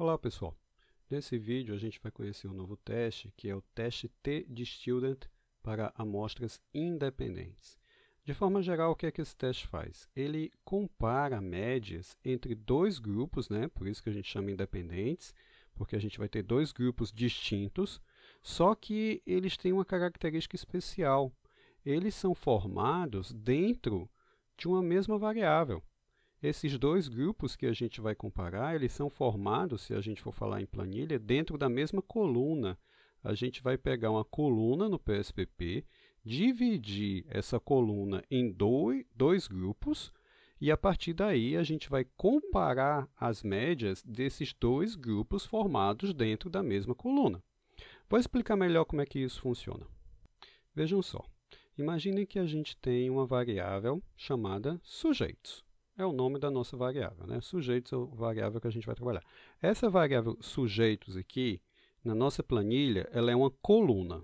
Olá pessoal, nesse vídeo a gente vai conhecer um novo teste que é o teste T-Distilled para amostras independentes. De forma geral, o que é que esse teste faz? Ele compara médias entre dois grupos, por isso que a gente chama independentes, porque a gente vai ter dois grupos distintos, só que eles têm uma característica especial. Eles são formados dentro de uma mesma variável. Esses dois grupos que a gente vai comparar, eles são formados, se a gente for falar em planilha, dentro da mesma coluna. A gente vai pegar uma coluna no PSPP, dividir essa coluna em dois grupos, e a partir daí a gente vai comparar as médias desses dois grupos formados dentro da mesma coluna. Vou explicar melhor como é que isso funciona. Vejam só, imaginem que a gente tem uma variável chamada sujeitos. É o nome da nossa variável, Sujeitos é a variável que a gente vai trabalhar. Essa variável sujeitos aqui, na nossa planilha, ela é uma coluna.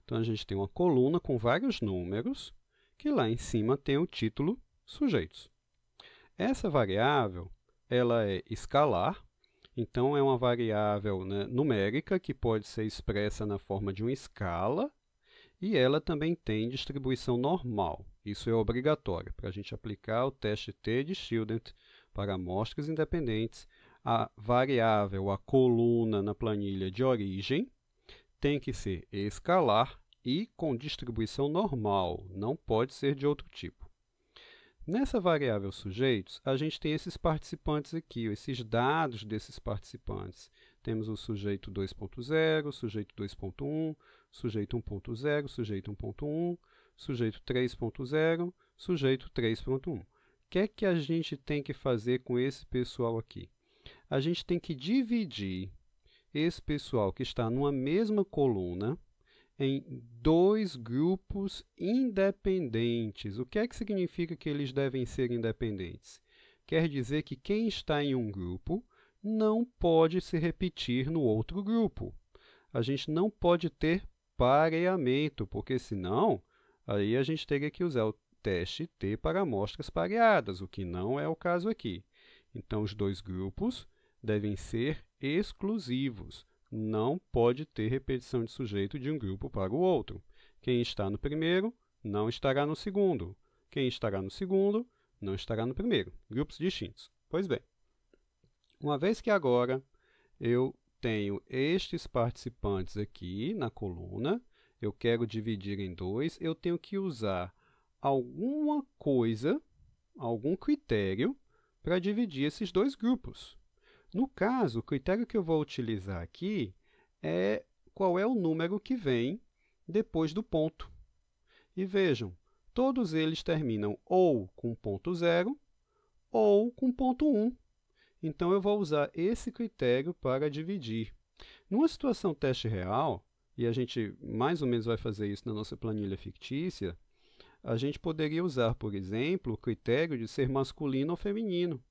Então, a gente tem uma coluna com vários números, que lá em cima tem o título sujeitos. Essa variável, ela é escalar, então é uma variável numérica que pode ser expressa na forma de uma escala, e ela também tem distribuição normal. Isso é obrigatório para a gente aplicar o teste T-Distilled para amostras independentes. A variável, a coluna na planilha de origem, tem que ser escalar e com distribuição normal, não pode ser de outro tipo. Nessa variável sujeitos, a gente tem esses participantes aqui, esses dados desses participantes. Temos o sujeito 2.0, sujeito 2.1, sujeito 1.0, sujeito 1.1, sujeito 3.0, sujeito 3.1. O que é que a gente tem que fazer com esse pessoal aqui? A gente tem que dividir esse pessoal que está numa mesma coluna em dois grupos independentes. O que é que significa que eles devem ser independentes? Quer dizer que quem está em um grupo não pode se repetir no outro grupo. A gente não pode ter pareamento, porque senão aí a gente teria que usar o teste T para amostras pareadas, o que não é o caso aqui. Então, os dois grupos devem ser exclusivos. Não pode ter repetição de sujeito de um grupo para o outro. Quem está no primeiro não estará no segundo. Quem estará no segundo não estará no primeiro. Grupos distintos. Pois bem, uma vez que agora eu tenho estes participantes aqui na coluna, eu quero dividir em dois, eu tenho que usar alguma coisa, algum critério, para dividir esses dois grupos. No caso, o critério que eu vou utilizar aqui é qual é o número que vem depois do ponto. E vejam, todos eles terminam ou com ponto 0 ou com ponto 1. Então, eu vou usar esse critério para dividir. Numa situação teste real, e a gente mais ou menos vai fazer isso na nossa planilha fictícia, a gente poderia usar, por exemplo, o critério de ser masculino ou feminino.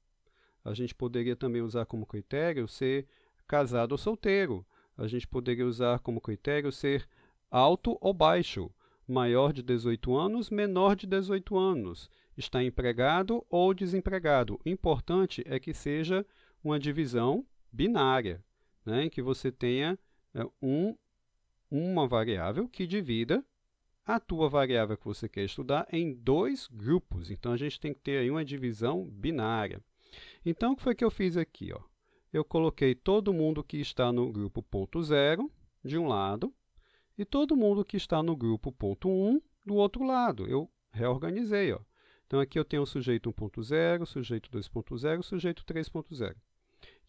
A gente poderia também usar como critério ser casado ou solteiro. A gente poderia usar como critério ser alto ou baixo, maior de 18 anos, menor de 18 anos, está empregado ou desempregado. O importante é que seja uma divisão binária, em que você tenha uma variável que divida a tua variável que você quer estudar em dois grupos. Então, a gente tem que ter aí uma divisão binária. Então, o que foi que eu fiz aqui? Eu coloquei todo mundo que está no grupo ponto 0 de um lado e todo mundo que está no grupo ponto 1 do outro lado. Eu reorganizei. Então, aqui eu tenho o sujeito 1.0, sujeito 2.0, sujeito 3.0.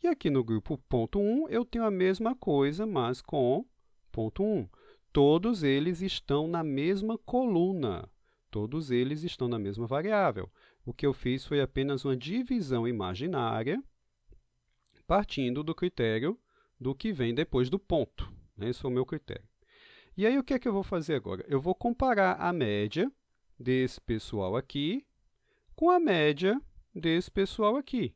E aqui no grupo ponto 1 eu tenho a mesma coisa, mas com ponto 1. Todos eles estão na mesma coluna. Todos eles estão na mesma variável. O que eu fiz foi apenas uma divisão imaginária, partindo do critério do que vem depois do ponto. Esse foi o meu critério. E aí, o que é que eu vou fazer agora? Eu vou comparar a média desse pessoal aqui com a média desse pessoal aqui.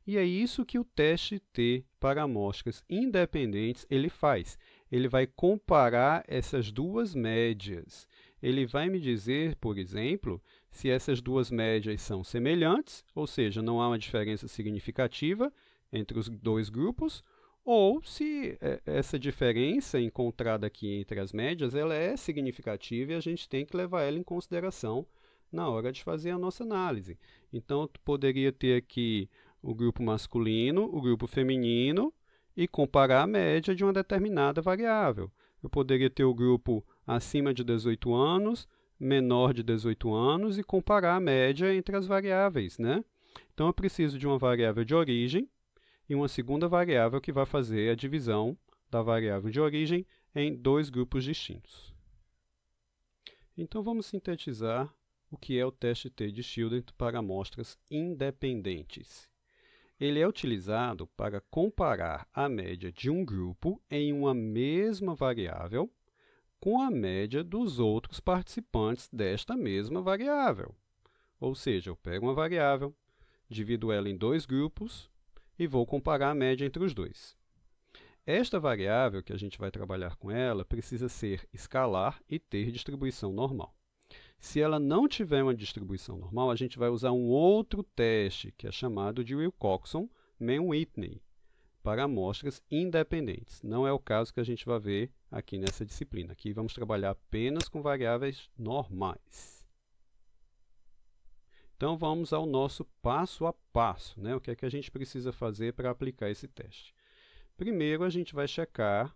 E é isso que o teste T para amostras independentes ele faz. Ele vai comparar essas duas médias. Ele vai me dizer, por exemplo, se essas duas médias são semelhantes, ou seja, não há uma diferença significativa entre os dois grupos, ou se essa diferença encontrada aqui entre as médias ela é significativa e a gente tem que levar ela em consideração na hora de fazer a nossa análise. Então, eu poderia ter aqui o grupo masculino, o grupo feminino e comparar a média de uma determinada variável. Eu poderia ter o grupo acima de 18 anos, menor de 18 anos e comparar a média entre as variáveis, né? Então, eu preciso de uma variável de origem e uma segunda variável que vai fazer a divisão da variável de origem em dois grupos distintos. Então, vamos sintetizar o que é o teste T de Childen para amostras independentes. Ele é utilizado para comparar a média de um grupo em uma mesma variável com a média dos outros participantes desta mesma variável. Ou seja, eu pego uma variável, divido ela em dois grupos e vou comparar a média entre os dois. Esta variável, que a gente vai trabalhar com ela, precisa ser escalar e ter distribuição normal. Se ela não tiver uma distribuição normal, a gente vai usar um outro teste, que é chamado de Wilcoxon-Mann-Whitney, para amostras independentes. Não é o caso que a gente vai ver aqui nessa disciplina. Aqui vamos trabalhar apenas com variáveis normais. Então, vamos ao nosso passo a passo, né? O que é que a gente precisa fazer para aplicar esse teste? Primeiro, a gente vai checar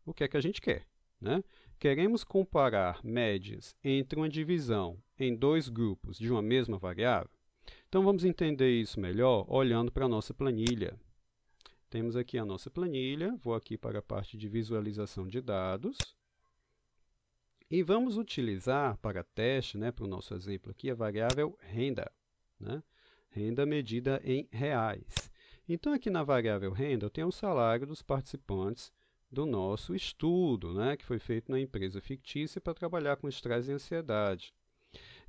o que é que a gente quer, né? Queremos comparar médias entre uma divisão em dois grupos de uma mesma variável? Então, vamos entender isso melhor olhando para a nossa planilha. Temos aqui a nossa planilha, vou aqui para a parte de visualização de dados. E vamos utilizar para teste, né, para o nosso exemplo aqui, a variável renda, né? Renda medida em reais. Então, aqui na variável renda, eu tenho o salário dos participantes do nosso estudo, né, que foi feito na empresa fictícia para trabalhar com estresse e ansiedade.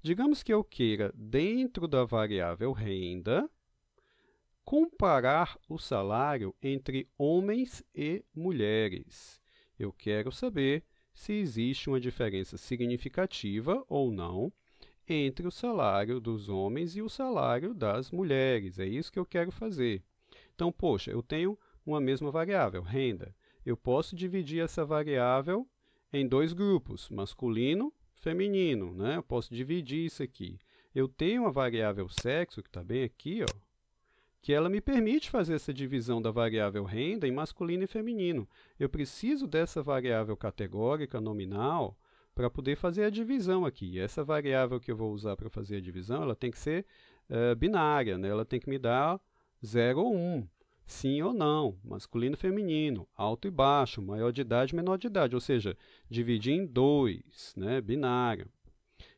Digamos que eu queira, dentro da variável renda, comparar o salário entre homens e mulheres. Eu quero saber se existe uma diferença significativa ou não entre o salário dos homens e o salário das mulheres. É isso que eu quero fazer. Então, poxa, eu tenho uma mesma variável, renda. Eu posso dividir essa variável em dois grupos, masculino e feminino, né? Eu posso dividir isso aqui. Eu tenho uma variável sexo, que está bem aqui, ó, que ela me permite fazer essa divisão da variável renda em masculino e feminino. Eu preciso dessa variável categórica nominal para poder fazer a divisão aqui. E essa variável que eu vou usar para fazer a divisão, ela tem que ser binária, né? Ela tem que me dar 0 ou 1. Sim ou não, masculino e feminino, alto e baixo, maior de idade e menor de idade, ou seja, dividir em 2, né, binário.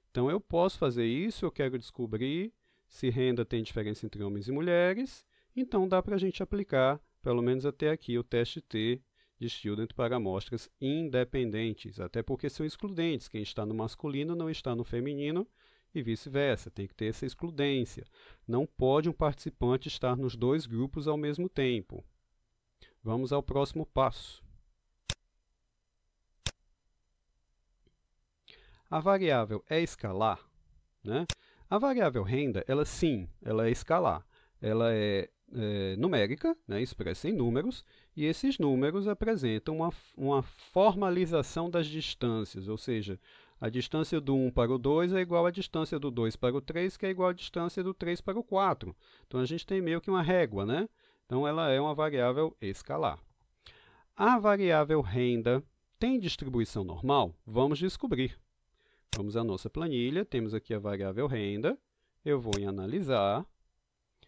Então, eu posso fazer isso, eu quero descobrir se renda tem diferença entre homens e mulheres, então dá para a gente aplicar, pelo menos até aqui, o teste T de Student para amostras independentes, até porque são excludentes, quem está no masculino não está no feminino, e vice-versa, tem que ter essa excludência. Não pode um participante estar nos dois grupos ao mesmo tempo. Vamos ao próximo passo. A variável é escalar, né? A variável renda, ela sim, ela é escalar. Ela é numérica, né, expressa em números, e esses números apresentam uma formalização das distâncias, ou seja, a distância do 1 para o 2 é igual à distância do 2 para o 3, que é igual à distância do 3 para o 4. Então, a gente tem meio que uma régua, né? Então, ela é uma variável escalar. A variável renda tem distribuição normal? Vamos descobrir. Vamos à nossa planilha, temos aqui a variável renda, eu vou em analisar,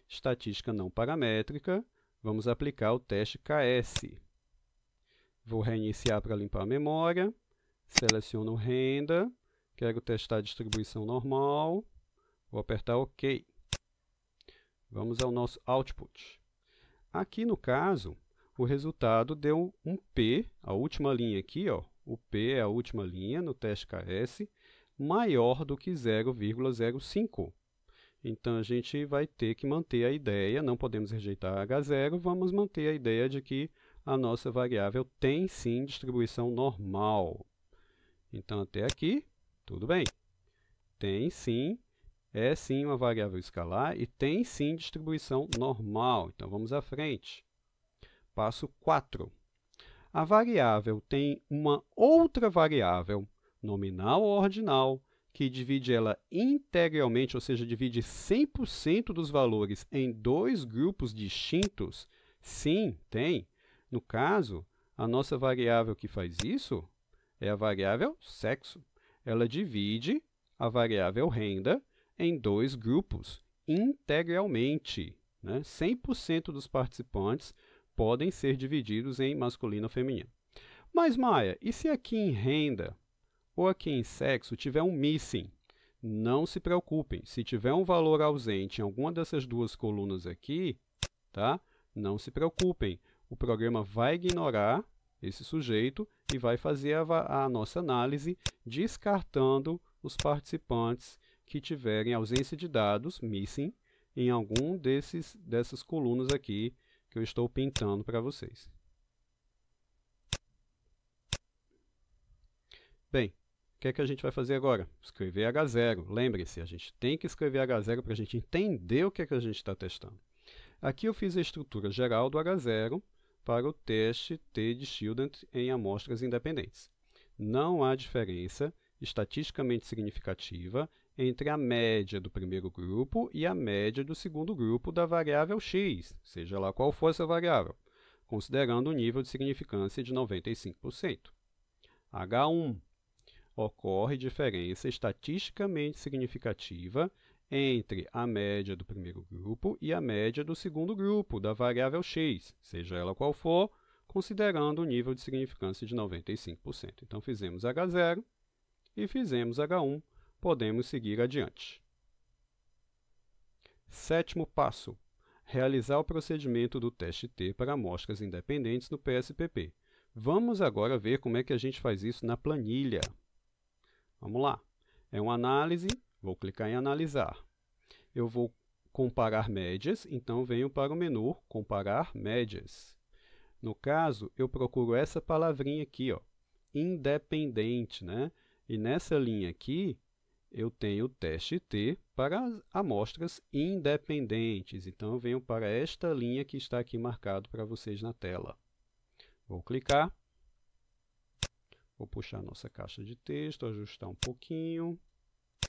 estatística não paramétrica, vamos aplicar o teste KS. Vou reiniciar para limpar a memória, seleciono renda, quero testar a distribuição normal, vou apertar OK. Vamos ao nosso output. Aqui no caso, o resultado deu um P, a última linha aqui, ó, o P é a última linha no teste KS, maior do que 0,05. Então, a gente vai ter que manter a ideia, não podemos rejeitar H0, vamos manter a ideia de que a nossa variável tem sim distribuição normal. Então, até aqui, tudo bem. Tem sim, é sim uma variável escalar e tem sim distribuição normal. Então, vamos à frente. Passo 4. A variável tem uma outra variável, nominal ou ordinal, que divide ela integralmente, ou seja, divide 100% dos valores em dois grupos distintos? Sim, tem. No caso, a nossa variável que faz isso é a variável sexo. Ela divide a variável renda em dois grupos integralmente, né? 100% dos participantes podem ser divididos em masculino ou feminino. Mas, Maia, e se aqui em renda ou aqui em sexo tiver um missing? Não se preocupem, se tiver um valor ausente em alguma dessas duas colunas aqui, tá? Não se preocupem, o programa vai ignorar esse sujeito e vai fazer a nossa análise descartando os participantes que tiverem ausência de dados, missing, em algum dessas colunas aqui que eu estou pintando para vocês. Bem, o que é que a gente vai fazer agora? Escrever H0. Lembre-se, a gente tem que escrever H0 para a gente entender o que é que a gente está testando. Aqui eu fiz a estrutura geral do H0 para o teste T de Student em amostras independentes. Não há diferença estatisticamente significativa entre a média do primeiro grupo e a média do segundo grupo da variável x, seja lá qual for essa variável, considerando o nível de significância de 95%. H1. Ocorre diferença estatisticamente significativa entre a média do primeiro grupo e a média do segundo grupo da variável x, seja ela qual for, considerando o nível de significância de 95%. Então, fizemos H0 e fizemos H1. Podemos seguir adiante. Sétimo passo. Realizar o procedimento do teste T para amostras independentes no PSPP. Vamos agora ver como é que a gente faz isso na planilha. Vamos lá. É uma análise, vou clicar em analisar. Eu vou comparar médias, então venho para o menu comparar médias. No caso, eu procuro essa palavrinha aqui, ó, independente, né? E nessa linha aqui, eu tenho o teste T para as amostras independentes. Então, eu venho para esta linha que está aqui marcado para vocês na tela. Vou clicar. Vou puxar a nossa caixa de texto, ajustar um pouquinho,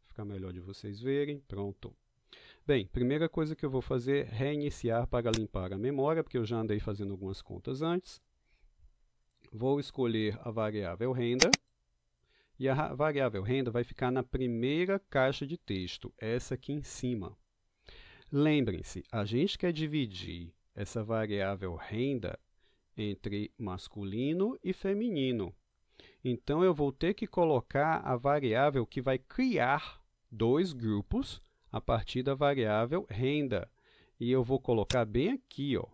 ficar melhor de vocês verem. Pronto. Bem, primeira coisa que eu vou fazer é reiniciar para limpar a memória, porque eu já andei fazendo algumas contas antes. Vou escolher a variável renda. E a variável renda vai ficar na primeira caixa de texto, essa aqui em cima. Lembrem-se, a gente quer dividir essa variável renda entre masculino e feminino. Então, eu vou ter que colocar a variável que vai criar dois grupos a partir da variável renda. E eu vou colocar bem aqui, ó,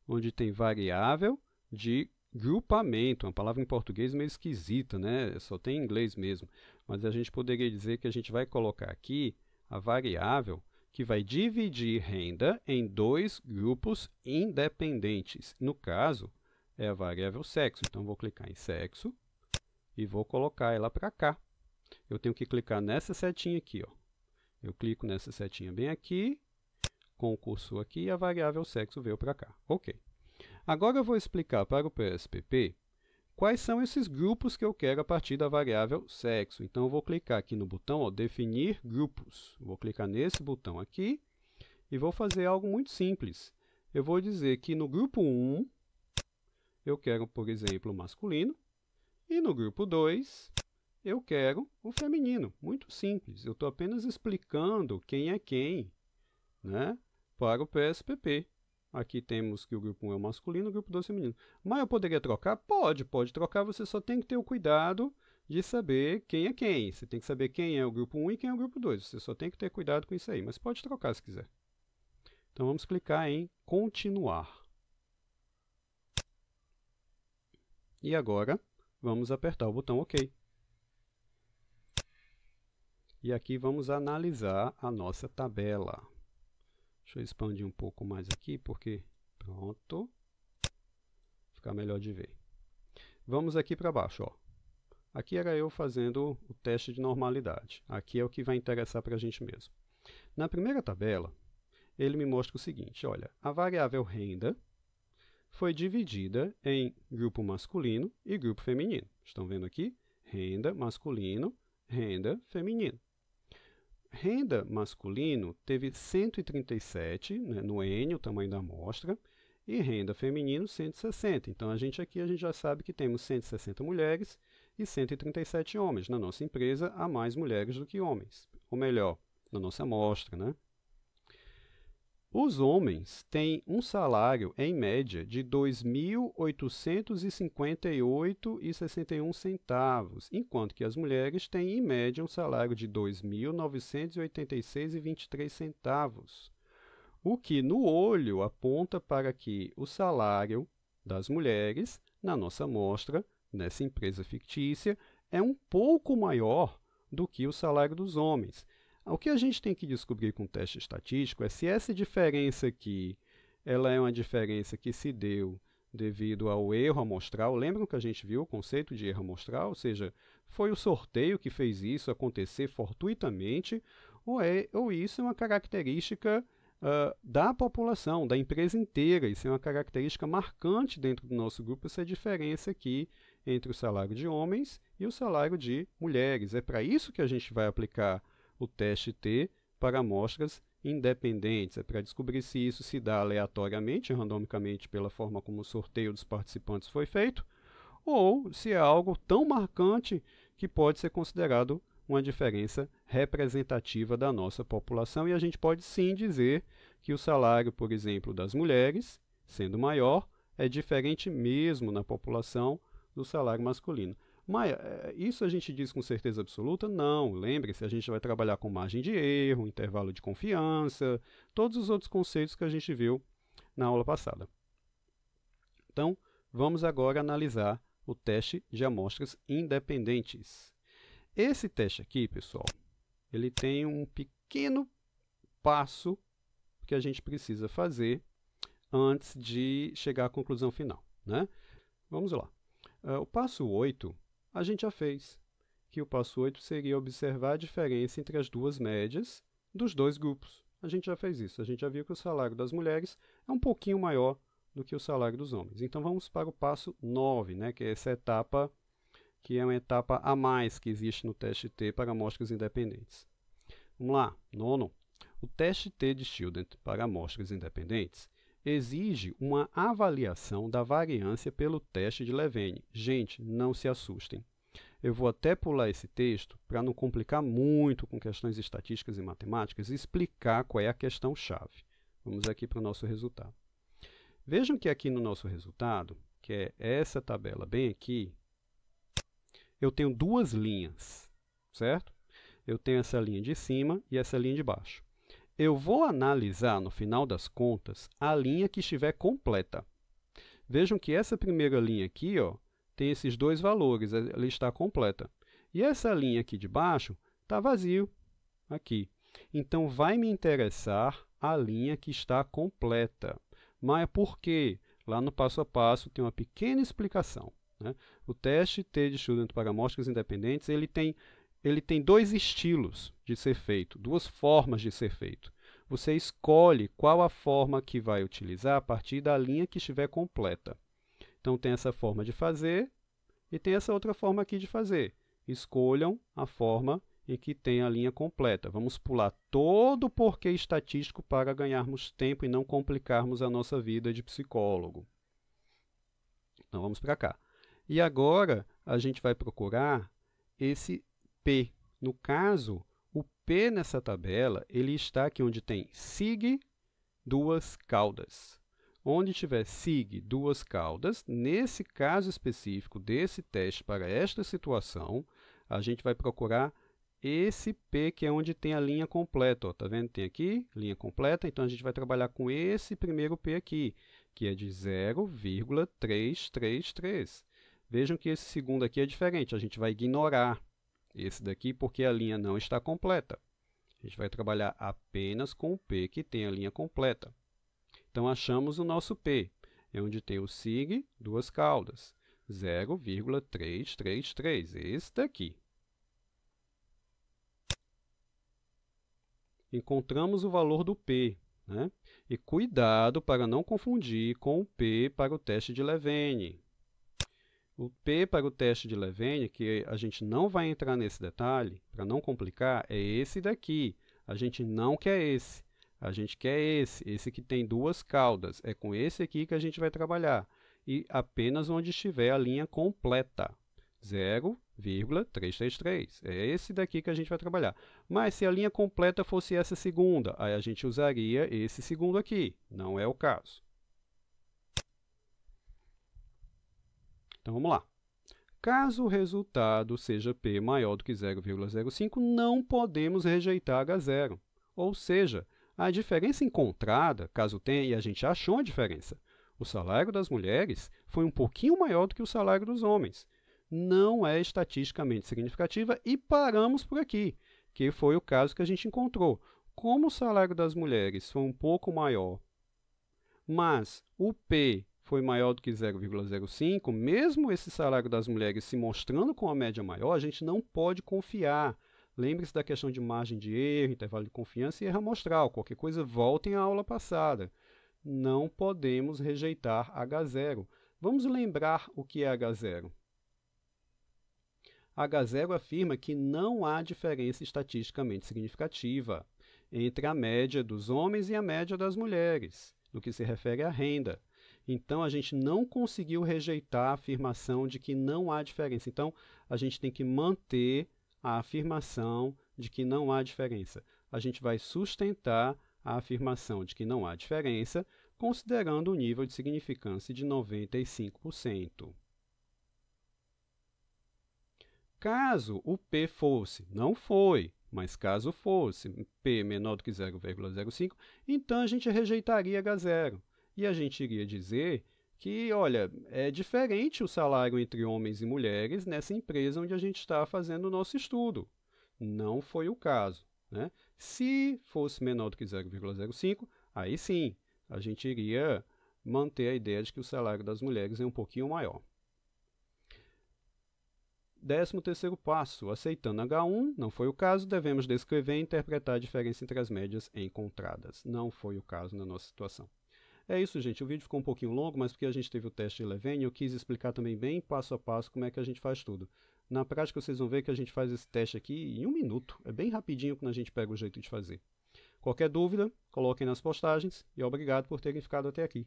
onde tem variável de grupamento, uma palavra em português meio esquisita, né? Só tem em inglês mesmo. Mas a gente poderia dizer que a gente vai colocar aqui a variável que vai dividir renda em dois grupos independentes. No caso, é a variável sexo. Então, vou clicar em sexo e vou colocar ela para cá. Eu tenho que clicar nessa setinha aqui, ó. Eu clico nessa setinha bem aqui, com o cursor aqui, e a variável sexo veio para cá. Ok. Agora eu vou explicar para o PSPP quais são esses grupos que eu quero a partir da variável sexo. Então, eu vou clicar aqui no botão, ó, definir grupos. Vou clicar nesse botão aqui e vou fazer algo muito simples. Eu vou dizer que no grupo 1, eu quero, por exemplo, o masculino, e no grupo 2, eu quero o feminino. Muito simples. Eu estou apenas explicando quem é quem, né, para o PSPP. Aqui temos que o grupo 1 é o masculino, o grupo 2 é o feminino. Mas eu poderia trocar? Pode trocar. Você só tem que ter o cuidado de saber quem é quem. Você tem que saber quem é o grupo 1 e quem é o grupo 2. Você só tem que ter cuidado com isso aí. Mas pode trocar se quiser. Então, vamos clicar em continuar. E agora, vamos apertar o botão OK. E aqui vamos analisar a nossa tabela. Deixa eu expandir um pouco mais aqui, porque pronto, fica melhor de ver. Vamos aqui para baixo, ó. Aqui era eu fazendo o teste de normalidade. Aqui é o que vai interessar para a gente mesmo. Na primeira tabela, ele me mostra o seguinte, olha, a variável renda foi dividida em grupo masculino e grupo feminino. Estão vendo aqui? Renda masculino, renda feminino. Renda masculino teve 137, né, no N, o tamanho da amostra, e renda feminino 160. Então, a gente já sabe que temos 160 mulheres e 137 homens. Na nossa empresa, há mais mulheres do que homens. Ou melhor, na nossa amostra, né? Os homens têm um salário, em média, de R$ 2.858,61, enquanto que as mulheres têm, em média, um salário de R$ 2.986,23, o que, no olho, aponta para que o salário das mulheres, na nossa amostra, nessa empresa fictícia, é um pouco maior do que o salário dos homens. O que a gente tem que descobrir com o teste estatístico é se essa diferença aqui ela é uma diferença que se deu devido ao erro amostral. Lembram que a gente viu o conceito de erro amostral? Ou seja, foi o sorteio que fez isso acontecer fortuitamente, ou isso é uma característica da população, da empresa inteira. Isso é uma característica marcante dentro do nosso grupo, essa diferença aqui entre o salário de homens e o salário de mulheres. É para isso que a gente vai aplicar o teste T para amostras independentes. É para descobrir se isso se dá aleatoriamente, randomicamente, pela forma como o sorteio dos participantes foi feito, ou se é algo tão marcante que pode ser considerado uma diferença representativa da nossa população. E a gente pode sim dizer que o salário, por exemplo, das mulheres, sendo maior, é diferente mesmo na população do salário masculino. Mas isso a gente diz com certeza absoluta? Não. Lembre-se, a gente vai trabalhar com margem de erro, intervalo de confiança, todos os outros conceitos que a gente viu na aula passada. Então, vamos agora analisar o teste de amostras independentes. Esse teste aqui, pessoal, ele tem um pequeno passo que a gente precisa fazer antes de chegar à conclusão final, né? Vamos lá. O passo 8 a gente já fez, que o passo 8 seria observar a diferença entre as duas médias dos dois grupos. A gente já fez isso, a gente já viu que o salário das mulheres é um pouquinho maior do que o salário dos homens. Então, vamos para o passo 9, né, que é essa etapa, que é uma etapa a mais que existe no teste T para amostras independentes. Vamos lá, nono. O teste T de Student para amostras independentes exige uma avaliação da variância pelo teste de Levene. Gente, não se assustem. Eu vou até pular esse texto para não complicar muito com questões estatísticas e matemáticas e explicar qual é a questão-chave. Vamos aqui para o nosso resultado. Vejam que aqui no nosso resultado, que é essa tabela bem aqui, eu tenho duas linhas, certo? Eu tenho essa linha de cima e essa linha de baixo. Eu vou analisar, no final das contas, a linha que estiver completa. Vejam que essa primeira linha aqui, ó, tem esses dois valores, ela está completa. E essa linha aqui de baixo está vazio, aqui. Então, vai me interessar a linha que está completa. Mas por quê? Lá no passo a passo tem uma pequena explicação, né? O teste T de Student para amostras independentes, ele tem dois estilos de ser feito, duas formas de ser feito. Você escolhe qual a forma que vai utilizar a partir da linha que estiver completa. Então, tem essa forma de fazer e tem essa outra forma aqui de fazer. Escolham a forma em que tem a linha completa. Vamos pular todo o porquê estatístico para ganharmos tempo e não complicarmos a nossa vida de psicólogo. Então, vamos para cá. E agora, a gente vai procurar esse P. No caso, o P nessa tabela, ele está aqui onde tem SIG, duas caudas. Onde tiver SIG, duas caudas, nesse caso específico desse teste para esta situação, a gente vai procurar esse P, que é onde tem a linha completa. Ó, tá vendo? Tem aqui, linha completa, então a gente vai trabalhar com esse primeiro P aqui, que é de 0,333. Vejam que esse segundo aqui é diferente, a gente vai ignorar esse daqui porque a linha não está completa. A gente vai trabalhar apenas com o P que tem a linha completa. Então, achamos o nosso P, é onde tem o SIG, duas caudas, 0,333, esse daqui. Encontramos o valor do P, né? E cuidado para não confundir com o P para o teste de Levene. O P para o teste de Levene, que a gente não vai entrar nesse detalhe, para não complicar, é esse daqui. A gente não quer esse. A gente quer esse que tem duas caudas. É com esse aqui que a gente vai trabalhar. E apenas onde estiver a linha completa. 0,333. É esse daqui que a gente vai trabalhar. Mas se a linha completa fosse essa segunda, aí a gente usaria esse segundo aqui. Não é o caso. Então vamos lá. Caso o resultado seja P maior do que 0,05, não podemos rejeitar H0. Ou seja, a diferença encontrada, caso tenha, e a gente achou a diferença, o salário das mulheres foi um pouquinho maior do que o salário dos homens. Não é estatisticamente significativa e paramos por aqui, que foi o caso que a gente encontrou. Como o salário das mulheres foi um pouco maior, mas o P foi maior do que 0,05, mesmo esse salário das mulheres se mostrando com a média maior, a gente não pode confiar. Lembre-se da questão de margem de erro, intervalo de confiança e erro amostral. Qualquer coisa, voltem à aula passada. Não podemos rejeitar H0. Vamos lembrar o que é H0. H0 afirma que não há diferença estatisticamente significativa entre a média dos homens e a média das mulheres, no que se refere à renda. Então, a gente não conseguiu rejeitar a afirmação de que não há diferença. Então, a gente tem que manter a afirmação de que não há diferença. A gente vai sustentar a afirmação de que não há diferença, considerando o nível de significância de 95%. Caso o P fosse, não foi, mas caso fosse P menor do que 0,05, então a gente rejeitaria H0. E a gente iria dizer que, olha, é diferente o salário entre homens e mulheres nessa empresa onde a gente está fazendo o nosso estudo. Não foi o caso, né? Se fosse menor do que 0,05, aí sim, a gente iria manter a ideia de que o salário das mulheres é um pouquinho maior. 13º passo, aceitando H1, não foi o caso, devemos descrever e interpretar a diferença entre as médias encontradas. Não foi o caso na nossa situação. É isso, gente. O vídeo ficou um pouquinho longo, mas porque a gente teve o teste de Levene, eu quis explicar também bem passo a passo como é que a gente faz tudo. Na prática, vocês vão ver que a gente faz esse teste aqui em 1 minuto. É bem rapidinho quando a gente pega o jeito de fazer. Qualquer dúvida, coloquem nas postagens e obrigado por terem ficado até aqui.